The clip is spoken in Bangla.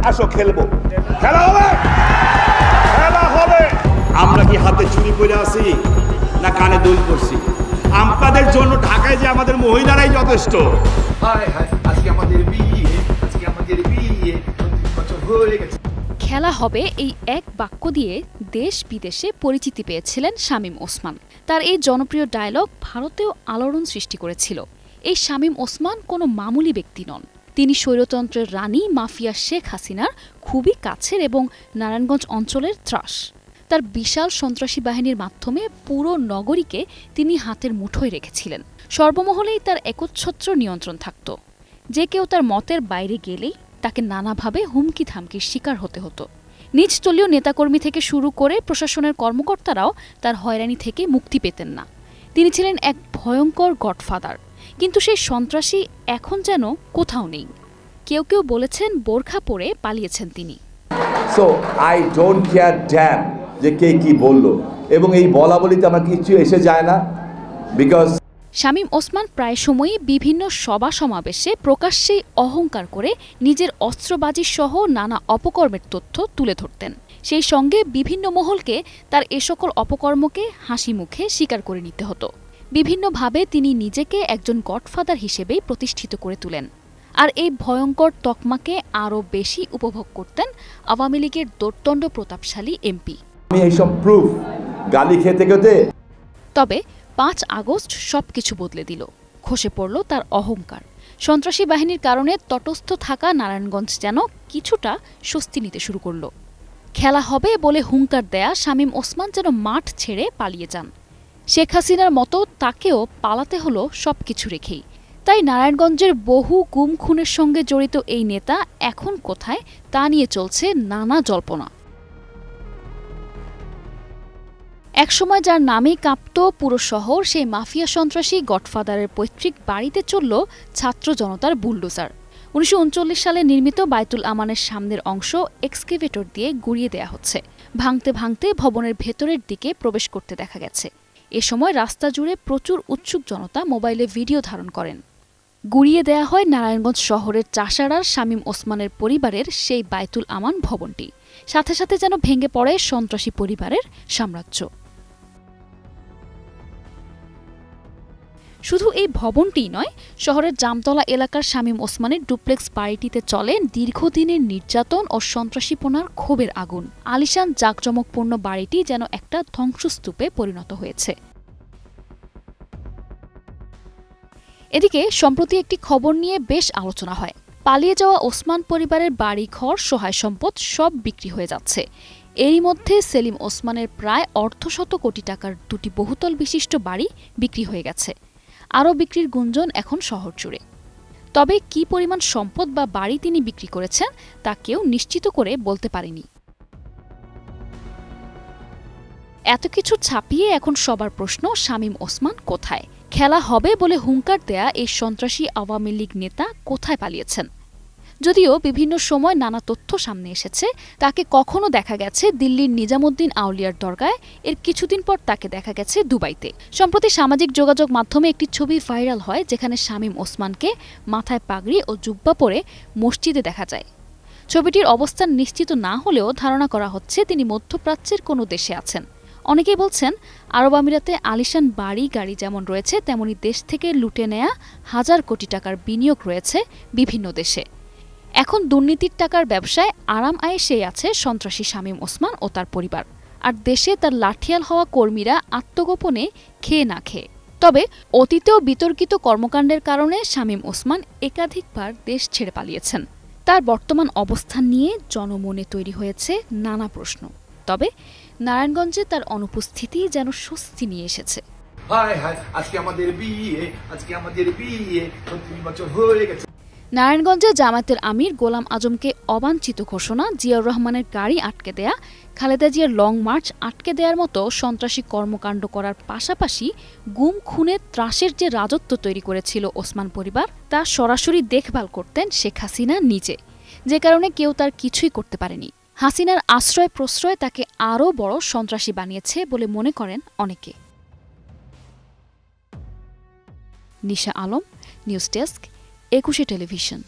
আসো খেলবো। খেলা হবে, খেলা হবে। আমরা কি হাতে চুরি করে আসি না কানে দুল করছি? আপনাদের জন্য ঢাকায় যে আমাদের মহিলারাই যথেষ্ট। আজকে আমাদের বিয়ে, আজকে আমাদের বিয়ে, 29 বছর হয়ে গেছে। খেলা হবে এই এক বাক্য দিয়ে দেশ বিদেশে পরিচিতি পেয়েছিলেন শামীম ওসমান। তার এই জনপ্রিয় ডায়লগ ভারতেও আলোড়ন সৃষ্টি করেছিল। এই শামীম ওসমান কোনো মামুলি ব্যক্তি নন। তিনি স্বৈরতন্ত্রের রানী মাফিয়া শেখ হাসিনার খুবই কাছের এবং নারায়ণগঞ্জ অঞ্চলের ত্রাস। তার বিশাল সন্ত্রাসী বাহিনীর মাধ্যমে পুরো নগরীকে তিনি হাতের মুঠোয় রেখেছিলেন। সর্বমহলেই তার একচ্ছত্র নিয়ন্ত্রণ থাকত। যে কেউ তার মতের বাইরে গেলেই তাকে নানাভাবে হুমকি ধামকির শিকার হতে হতো। নিচতলীয় নেতাকর্মী থেকে শুরু করে প্রশাসনের কর্মকর্তারাও তার হয়রানি থেকে মুক্তি পেতেন না। তিনি ছিলেন এক ভয়ঙ্কর গডফাদার। কিন্তু সেই সন্ত্রাসী এখন যেন কোথাও নেই। কেউ কেউ বলেছেন বোরখা পরে পালিয়েছেন তিনি। So I don't care damn যে কে কি বলল, এবং এই বলা বলিতে আমার কিছু এসে যায় না। বিকজ শামীম ওসমান প্রায় সময়ই বিভিন্ন সভা সমাবেশে প্রকাশ্যেই অহংকার করে নিজের অস্ত্রবাজি সহ নানা অপকর্মের তথ্য তুলে ধরতেন। সেই সঙ্গে বিভিন্ন মহলকে তার এ সকল অপকর্মকে হাসি মুখে স্বীকার করে নিতে হতো। বিভিন্নভাবে তিনি নিজেকে একজন গডফাদার হিসেবেই প্রতিষ্ঠিত করে তুলেন। আর এই ভয়ঙ্কর তকমাকে আরও বেশি উপভোগ করতেন আওয়ামী লীগের দোর্দণ্ড প্রতাপশালী এমপি। আমি এইসব প্রুফ গালি খেতে খেতে। তবে ৫ আগস্ট সবকিছু বদলে দিল। খসে পড়ল তার অহংকার। সন্ত্রাসী বাহিনীর কারণে তটস্থ থাকা নারায়ণগঞ্জ যেন কিছুটা স্বস্তি নিতে শুরু করল। খেলা হবে বলে হুঙ্কার দেয়া শামীম ওসমান যেন মাঠ ছেড়ে পালিয়ে যান। শেখ হাসিনার মতো তাকেও পালাতে হলো সবকিছু রেখেই। তাই নারায়ণগঞ্জের বহু গুম খুনের সঙ্গে জড়িত এই নেতা এখন কোথায় তা নিয়ে চলছে নানা জল্পনা। একসময় যার নামেই কাঁপত পুরো শহর, সেই মাফিয়া সন্ত্রাসী গডফাদারের পৈতৃক বাড়িতে চলল ছাত্র জনতার বুলডোজার। ১৯৩৯ সালে নির্মিত বায়তুল আমানের সামনের অংশ এক্সকেভেটর দিয়ে গুড়িয়ে দেয়া হচ্ছে। ভাঙতে ভাঙতে ভবনের ভেতরের দিকে প্রবেশ করতে দেখা গেছে। এ সময় রাস্তা জুড়ে প্রচুর উৎসুক জনতা মোবাইলে ভিডিও ধারণ করেন। গুড়িয়ে দেয়া হয় নারায়ণগঞ্জ শহরের চাষাঢ়ার শামীম ওসমানের পরিবারের সেই বায়তুল আমান ভবনটি। সাথে সাথে যেন ভেঙে পড়ে সন্ত্রাসী পরিবারের সাম্রাজ্য। শুধু এই ভবনটিই নয়, শহরের জামতলা এলাকার শামীম ওসমানের ডুপ্লেক্স বাড়িটিতে চলে দীর্ঘদিনের নির্যাতন ও সন্ত্রাসীপনার ক্ষোভের আগুন। আলিশান জাঁকজমকপূর্ণ বাড়িটি যেন একটা ধ্বংসস্তূপে পরিণত হয়েছে। এদিকে সম্প্রতি একটি খবর নিয়ে বেশ আলোচনা হয়। পালিয়ে যাওয়া ওসমান পরিবারের বাড়িঘর, সহায় সম্পদ সব বিক্রি হয়ে যাচ্ছে। এরই মধ্যে সেলিম ওসমানের প্রায় অর্ধশত কোটি টাকার ২টি বহুতল বিশিষ্ট বাড়ি বিক্রি হয়ে গেছে। আরও বিক্রির গুঞ্জন এখন শহর জুড়ে। তবে কী পরিমাণ সম্পদ বা বাড়ি তিনি বিক্রি করেছেন তা কেউ নিশ্চিত করে বলতে পারেনি। এত কিছু ছাপিয়ে এখন সবার প্রশ্ন, শামীম ওসমান কোথায়? খেলা হবে বলে হুঙ্কার দেয়া এই সন্ত্রাসী আওয়ামী লীগ নেতা কোথায় পালিয়েছেন? যদিও বিভিন্ন সময় নানা তথ্য সামনে এসেছে, তাকে কখনো দেখা গেছে দিল্লির নিজামুদ্দিন আউলিয়ার দরগায়, এর কিছুদিন পর তাকে দেখা গেছে দুবাইতে। সম্প্রতি সামাজিক যোগাযোগ মাধ্যমে একটি ছবি ভাইরাল হয় যেখানে শামীম ওসমানকে মাথায় পাগড়ি ও জুব্বা পরে মসজিদে দেখা যায়। ছবিটির অবস্থান নিশ্চিত না হলেও ধারণা করা হচ্ছে তিনি মধ্যপ্রাচ্যের কোনো দেশে আছেন। অনেকেই বলছেন আরব আমিরাতে আলিশান বাড়ি গাড়ি যেমন রয়েছে, তেমনি দেশ থেকে লুটে নেয়া হাজার কোটি টাকার বিনিয়োগ রয়েছে বিভিন্ন দেশে। এখন দুর্নীতির টাকার ব্যবসায় আরাম আয়েশেই আছে সন্ত্রাসী শামীম ওসমান ও তার পরিবার। আর দেশে তার লাঠিয়াল হওয়া কর্মীরা আত্মগোপনে খেয়ে না খেয়ে। তবে অতীতেও বিতর্কিত কর্মকাণ্ডের কারণে শামীম ওসমান একাধিকবার দেশ ছেড়ে পালিয়েছেন। তার বর্তমান অবস্থান নিয়ে জনমনে তৈরি হয়েছে নানা প্রশ্ন। তবে নারায়ণগঞ্জে তার অনুপস্থিতি যেন স্বস্তি নিয়ে এসেছে। আজকে আমাদের বিয়ে, আজকে আমাদের বিয়ে, 29 বছর হয়ে গেছে। নারায়ণগঞ্জে জামায়াতের আমির গোলাম আজমকে অবাঞ্ছিত ঘোষণা, জিয়াউর রহমানের গাড়ি আটকে দেয়া, খালেদা জিয়ার লং মার্চ আটকে দেওয়ার মতো সন্ত্রাসী কর্মকাণ্ড করার পাশাপাশি গুম খুনের ত্রাসের যে রাজত্ব তৈরি করেছিল ওসমান পরিবার, তা সরাসরি দেখভাল করতেন শেখ হাসিনা নিজে, যে কারণে কেউ তার কিছুই করতে পারেনি। হাসিনার আশ্রয় প্রশ্রয় তাকে আরও বড় সন্ত্রাসী বানিয়েছে বলে মনে করেন অনেকে। নিশা আলম, নিউজ ডেস্ক, ২১ টেলিভিশন।